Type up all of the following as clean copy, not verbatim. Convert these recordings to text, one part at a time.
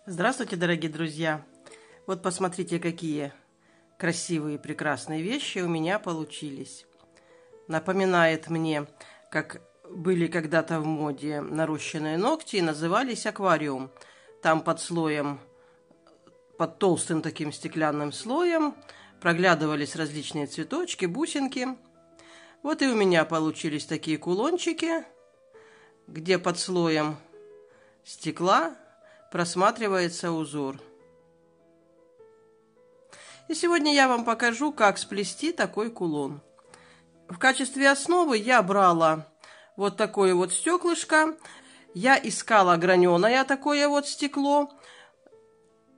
Здравствуйте, дорогие друзья! Вот посмотрите, какие красивые, прекрасные вещи у меня получились. Напоминает мне, как были когда-то в моде нарощенные ногти и назывались аквариум. Там под слоем, под толстым таким стеклянным слоем проглядывались различные цветочки, бусинки. Вот и у меня получились такие кулончики, где под слоем стекла просматривается узор. И сегодня я вам покажу, как сплести такой кулон. В качестве основы я брала вот такое вот стеклышко. Я искала граненое такое вот стекло,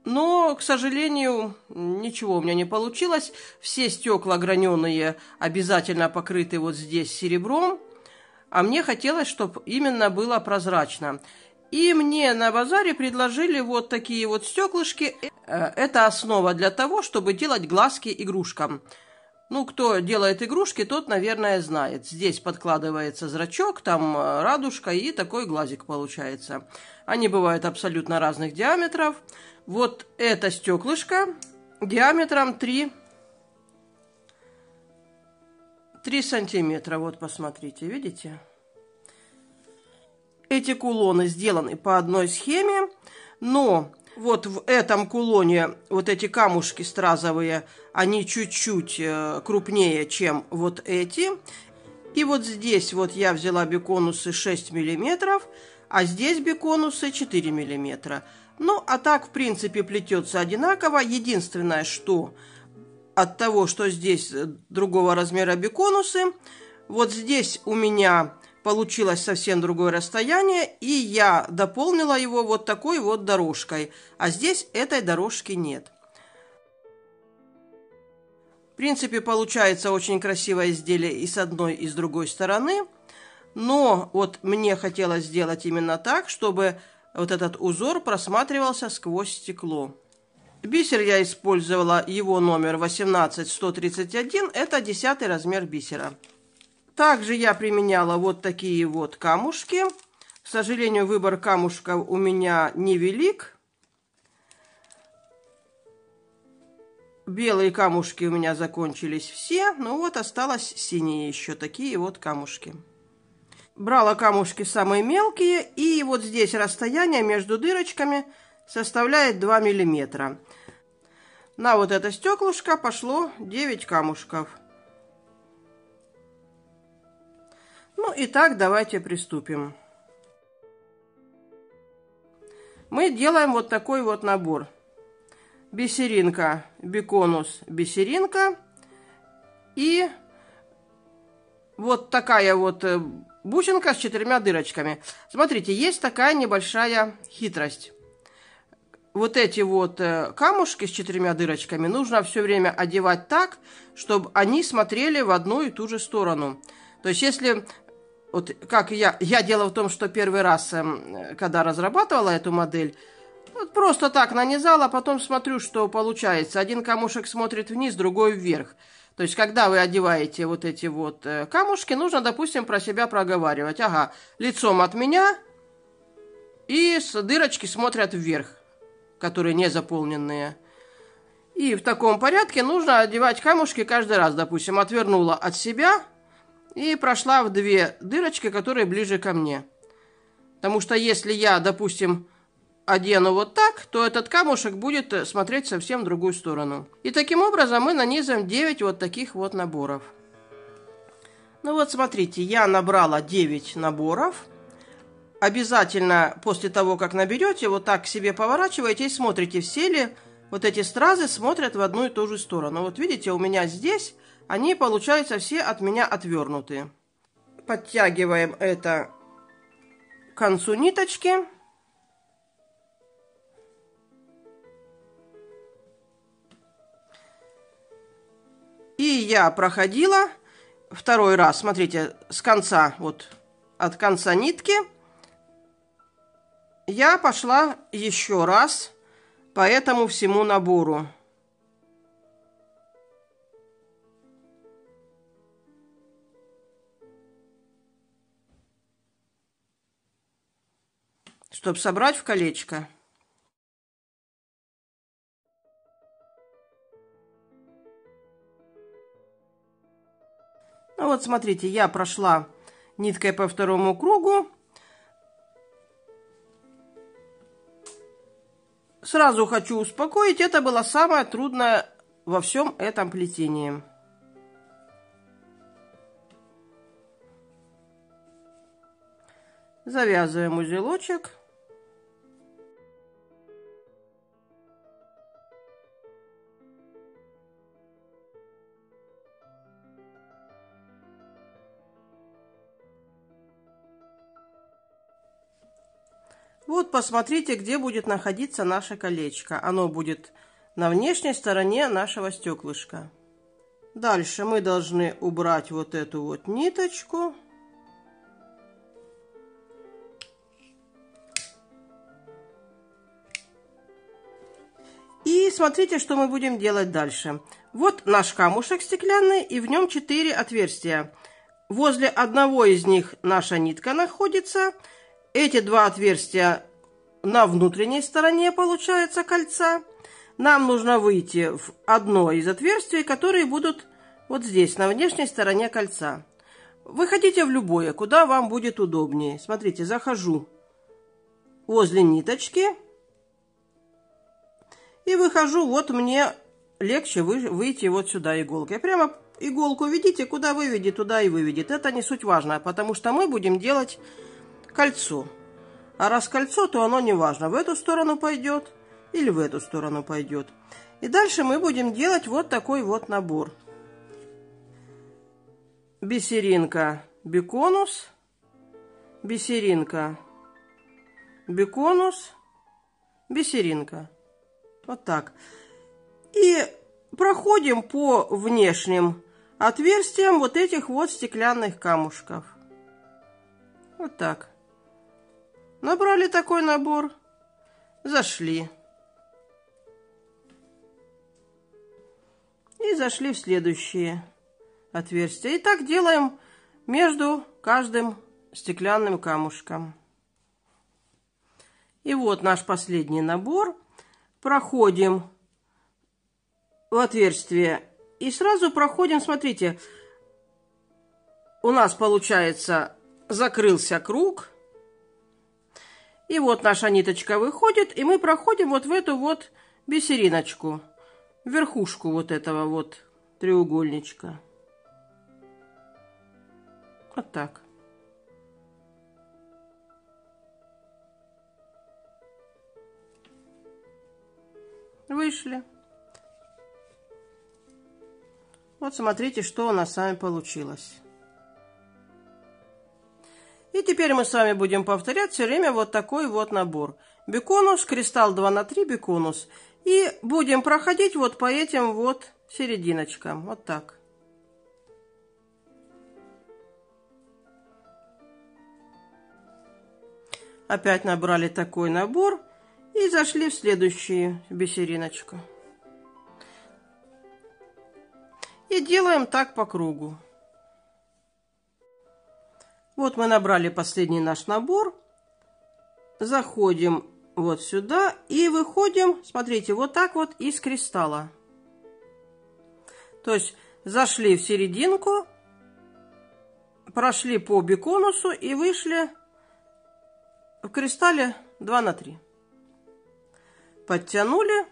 но, к сожалению, ничего у меня не получилось. Все стекла граненые обязательно покрыты вот здесь серебром, а мне хотелось, чтобы именно было прозрачно. И мне на базаре предложили вот такие вот стеклышки. Это основа для того, чтобы делать глазки игрушкам. Ну, кто делает игрушки, тот, наверное, знает. Здесь подкладывается зрачок, там радужка, и такой глазик получается. Они бывают абсолютно разных диаметров. Вот это стеклышко диаметром 3 сантиметра. Вот, посмотрите, видите? Эти кулоны сделаны по одной схеме, но вот в этом кулоне вот эти камушки стразовые, они чуть-чуть крупнее, чем вот эти. И вот здесь вот я взяла беконусы 6 миллиметров, а здесь беконусы 4 миллиметра. Ну, а так, в принципе, плетется одинаково. Единственное, что от того, что здесь другого размера беконусы, вот здесь у меня получилось совсем другое расстояние, и я дополнила его вот такой вот дорожкой, а здесь этой дорожки нет. В принципе, получается очень красивое изделие и с одной, и с другой стороны, но вот мне хотелось сделать именно так, чтобы вот этот узор просматривался сквозь стекло. Бисер я использовала, его номер 18131, это 10 размер бисера. Также я применяла вот такие вот камушки. К сожалению, выбор камушков у меня невелик. Белые камушки у меня закончились все. Ну вот осталось синие еще такие вот камушки. Брала камушки самые мелкие. И вот здесь расстояние между дырочками составляет 2 миллиметра. На вот это стеклышко пошло 9 камушков. Ну, итак, давайте приступим. Мы делаем вот такой вот набор. Бисеринка, беконус, бисеринка. И вот такая вот бусинка с 4 дырочками. Смотрите, есть такая небольшая хитрость. Вот эти вот камушки с 4 дырочками нужно все время одевать так, чтобы они смотрели в одну и ту же сторону. То есть, если... Вот как я дело в том, что первый раз, когда разрабатывала эту модель, вот просто так нанизала, а потом смотрю, что получается. Один камушек смотрит вниз, другой вверх. То есть, когда вы одеваете вот эти вот камушки, нужно, допустим, про себя проговаривать. Ага, лицом от меня, и с дырочки смотрят вверх, которые не заполненные. И в таком порядке нужно одевать камушки каждый раз. Допустим, отвернула от себя и прошла в 2 дырочки, которые ближе ко мне. Потому что если я, допустим, одену вот так, то этот камушек будет смотреть совсем в другую сторону. И таким образом мы нанизываем 9 вот таких вот наборов. Ну вот смотрите, я набрала 9 наборов. Обязательно после того, как наберете, вот так к себе поворачиваете и смотрите, все ли вот эти стразы смотрят в одну и ту же сторону. Вот видите, у меня здесь... Они, получаются, все от меня отвернутые. Подтягиваем это к концу ниточки. И я проходила второй раз, смотрите, с конца, вот от конца нитки. Я пошла еще раз по этому всему набору. Чтобы собрать в колечко. вот смотрите, я прошла ниткой по второму кругу. Сразу хочу успокоить, это было самое трудное во всем этом плетении. Завязываем узелочек. Вот посмотрите, где будет находиться наше колечко. Оно будет на внешней стороне нашего стеклышка. Дальше мы должны убрать вот эту вот ниточку. И смотрите, что мы будем делать дальше. Вот наш камушек стеклянный, и в нем 4 отверстия. Возле одного из них наша нитка находится. Эти 2 отверстия на внутренней стороне, получается, кольца. Нам нужно выйти в одно из отверстий, которые будут вот здесь, на внешней стороне кольца. Выходите в любое, куда вам будет удобнее. Смотрите, захожу возле ниточки и выхожу. Вот мне легче выйти вот сюда иголкой. Прямо иголку ведите, куда выведет, туда и выведет. Это не суть важно, потому что мы будем делать кольцо. А раз кольцо, то оно не важно, в эту сторону пойдет или в эту сторону пойдет. И дальше мы будем делать вот такой вот набор. Бисеринка, биконус, бисеринка, биконус, бисеринка. Вот так. И проходим по внешним отверстиям вот этих вот стеклянных камушков. Вот так. Набрали такой набор, зашли. И зашли в следующие отверстия. И так делаем между каждым стеклянным камушком. И вот наш последний набор. Проходим в отверстие и сразу проходим, смотрите, у нас получается закрылся круг. И вот наша ниточка выходит, и мы проходим вот в эту вот бисериночку, верхушку вот этого вот треугольничка. Вот так. Вышли. Вот смотрите, что у нас с вами получилось. И теперь мы с вами будем повторять все время вот такой вот набор. Биконус, кристалл 2 на 3, биконус. И будем проходить вот по этим вот серединочкам. Вот так. Опять набрали такой набор. И зашли в следующую бисериночку. И делаем так по кругу. Вот мы набрали последний наш набор. Заходим вот сюда и выходим, смотрите, вот так вот из кристалла. То есть зашли в серединку, прошли по биконусу и вышли в кристалле 2 на 3. Подтянули.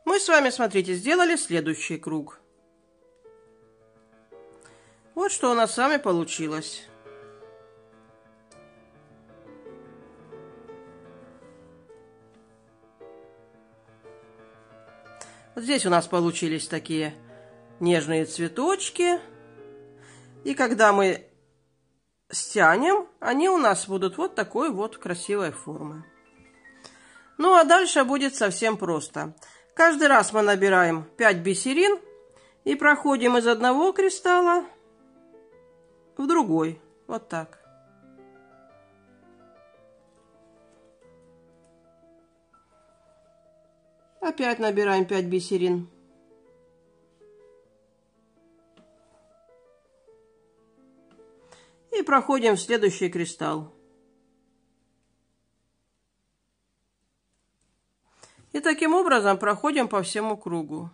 Мы с вами, смотрите, сделали следующий круг. Вот что у нас с вами получилось. Вот здесь у нас получились такие нежные цветочки. И когда мы стянем, они у нас будут вот такой вот красивой формы. Ну, а дальше будет совсем просто. Каждый раз мы набираем 5 бисерин и проходим из одного кристалла в другой. Вот так. Опять набираем 5 бисерин. И проходим в следующий кристалл. И таким образом проходим по всему кругу.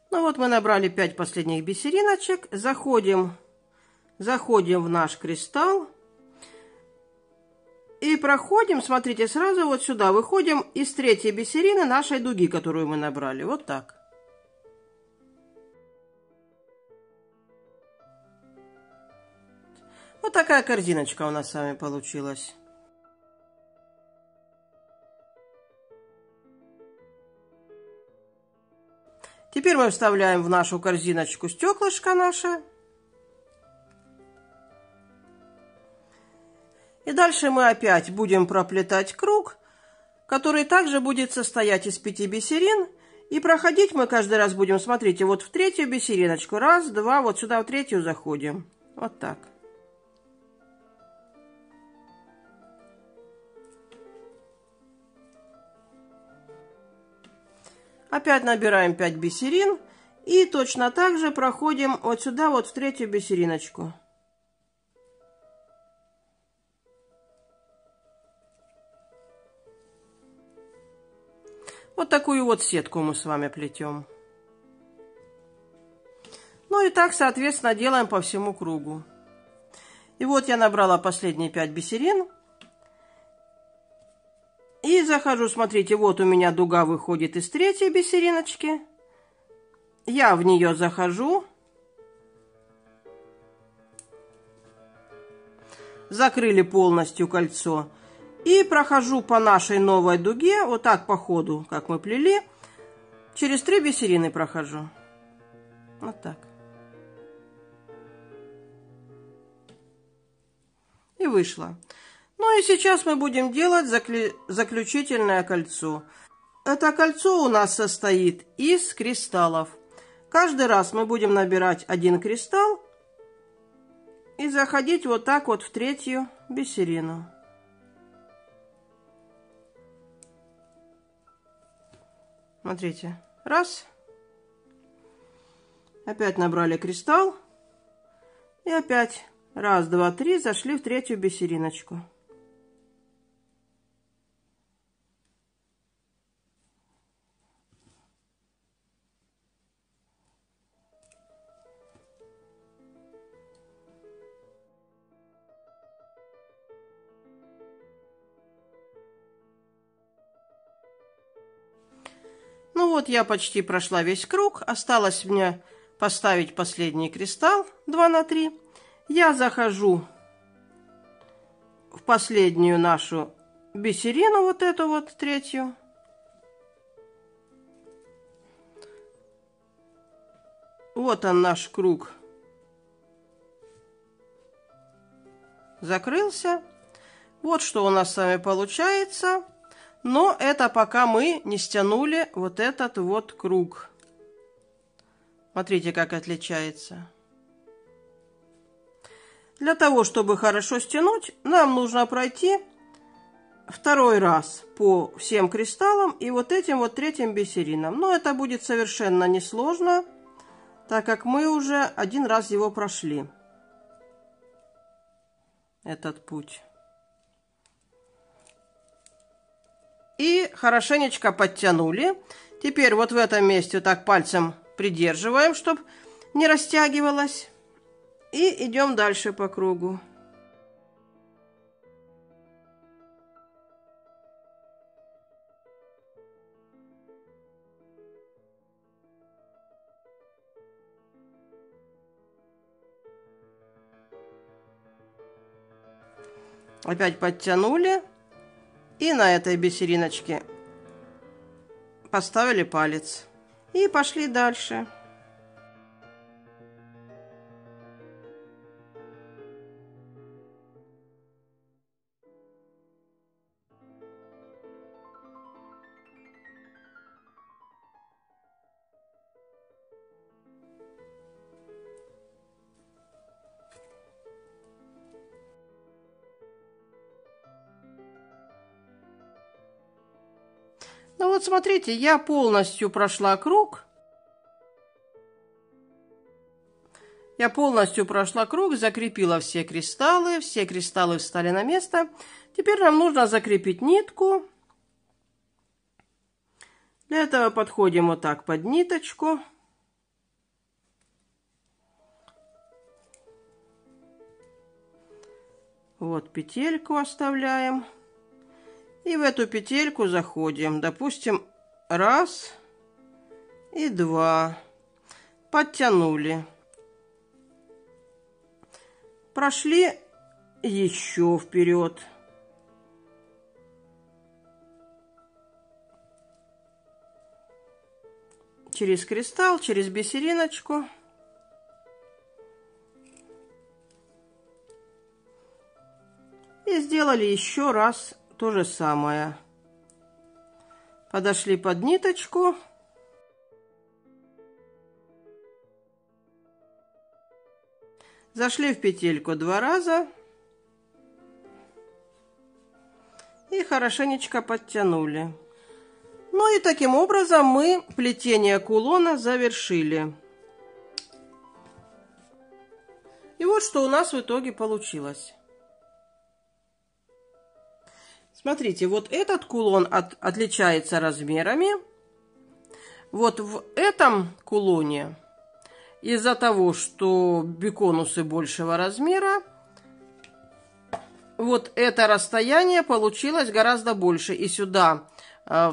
Ну вот мы набрали 5 последних бисериночек. Заходим в наш кристалл. И проходим, смотрите, сразу вот сюда. Выходим из третьей бисерины нашей дуги, которую мы набрали. Вот так. Вот такая корзиночка у нас с вами получилась. Теперь мы вставляем в нашу корзиночку стеклышко наше. И дальше мы опять будем проплетать круг, который также будет состоять из 5 бисерин. И проходить мы каждый раз будем, смотрите, вот в третью бисериночку. Раз, два, вот сюда в третью заходим. Вот так. Опять набираем 5 бисерин. И точно так же проходим вот сюда, вот в третью бисериночку. Вот такую вот сетку мы с вами плетем. Ну и так, соответственно, делаем по всему кругу. И вот я набрала последние 5 бисерин. И захожу, смотрите, вот у меня дуга выходит из третьей бисериночки. Я в нее захожу. Закрыли полностью кольцо. И прохожу по нашей новой дуге, вот так по ходу, как мы плели. Через 3 бисерины прохожу. Вот так. И вышло. Ну и сейчас мы будем делать заключительное кольцо. Это кольцо у нас состоит из кристаллов. Каждый раз мы будем набирать 1 кристалл и заходить вот так вот в третью бисерину. Смотрите, раз. Опять набрали кристалл. И опять раз, два, три, зашли в третью бисериночку. Ну вот я почти прошла весь круг. Осталось мне поставить последний кристалл 2 на 3. Я захожу в последнюю нашу бисерину, вот эту вот третью. Вот он наш круг. Закрылся. Вот что у нас с вами получается. Но это пока мы не стянули вот этот вот круг. Смотрите, как отличается. Для того, чтобы хорошо стянуть, нам нужно пройти 2 раз по всем кристаллам и вот этим вот третьим бисеринам. Но это будет совершенно несложно, так как мы уже 1 раз его прошли. Этот путь. И хорошенечко подтянули. Теперь вот в этом месте так пальцем придерживаем, чтобы не растягивалось. И идем дальше по кругу. Опять подтянули. И на этой бисериночке поставили палец. И пошли дальше. Ну вот смотрите, я полностью прошла круг. Я полностью прошла круг, закрепила все кристаллы встали на место. Теперь нам нужно закрепить нитку. Для этого подходим вот так под ниточку. Вот петельку оставляем. И в эту петельку заходим. Допустим, 1 и 2. Подтянули. Прошли еще вперед. Через кристалл, через бисериночку. И сделали еще раз то же самое. Подошли под ниточку. Зашли в петельку 2 раза. И хорошенечко подтянули. Ну и таким образом мы плетение кулона завершили. И вот что у нас в итоге получилось. Смотрите, вот этот кулон отличается размерами. Вот в этом кулоне, из-за того, что биконусы большего размера, вот это расстояние получилось гораздо больше. И сюда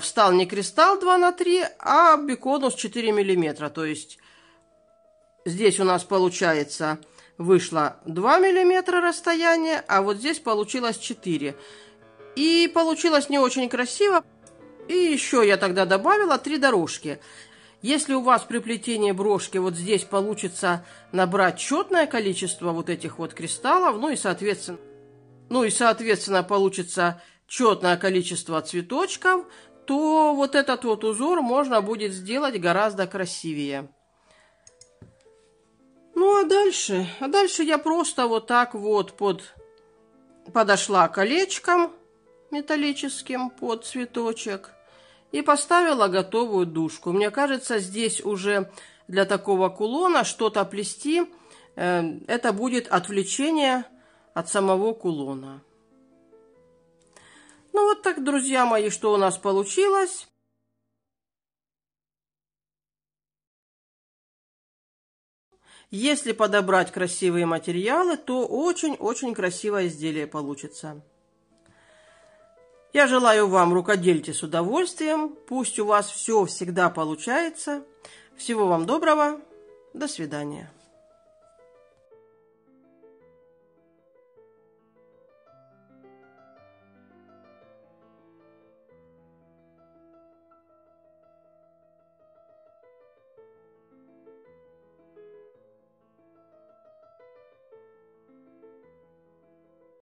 встал не кристалл 2 на 3, а биконус 4 миллиметра. То есть здесь у нас получается вышло 2 миллиметра расстояние, а вот здесь получилось 4. И получилось не очень красиво. И еще я тогда добавила 3 дорожки. Если у вас при плетении брошки вот здесь получится набрать четное количество вот этих вот кристаллов, ну и соответственно получится четное количество цветочков, то вот этот вот узор можно будет сделать гораздо красивее. Ну а дальше я просто вот так вот подошла колечком металлическим под цветочек и поставила готовую дужку. Мне кажется, здесь уже для такого кулона что-то плести, это будет отвлечение от самого кулона. Ну вот так, друзья мои, что у нас получилось. Если подобрать красивые материалы, то очень-очень красивое изделие получится. Я желаю вам рукодельте с удовольствием. Пусть у вас все всегда получается. Всего вам доброго. До свидания.